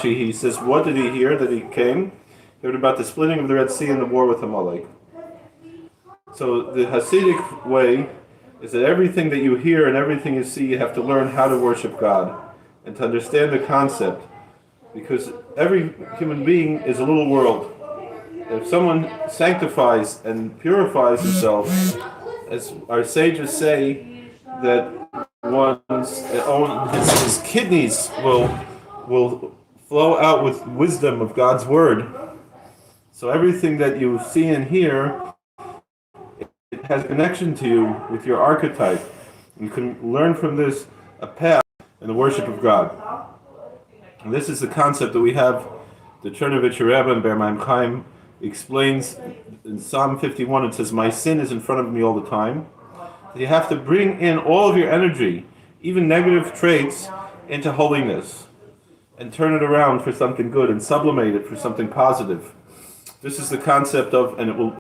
he says, what did he hear that he came? He heard about the splitting of the Red Sea and the war with Amalek. So the Hasidic way is that everything that you hear and everything you see, you have to learn how to worship God and to understand the concept. Because every human being is a little world. If someone sanctifies and purifies himself, as our sages say, that his kidneys will flow out with wisdom of God's word. So everything that you see and hear, it has a connection to you with your archetype. You can learn from this a path in the worship of God. And this is the concept that we have. The Chernovich Rebbe and Ber Maim Chaim explains in Psalm 51. It says, "My sin is in front of me all the time." You have to bring in all of your energy, even negative traits, into holiness, and turn it around for something good and sublimate it for something positive. This is the concept of, and it will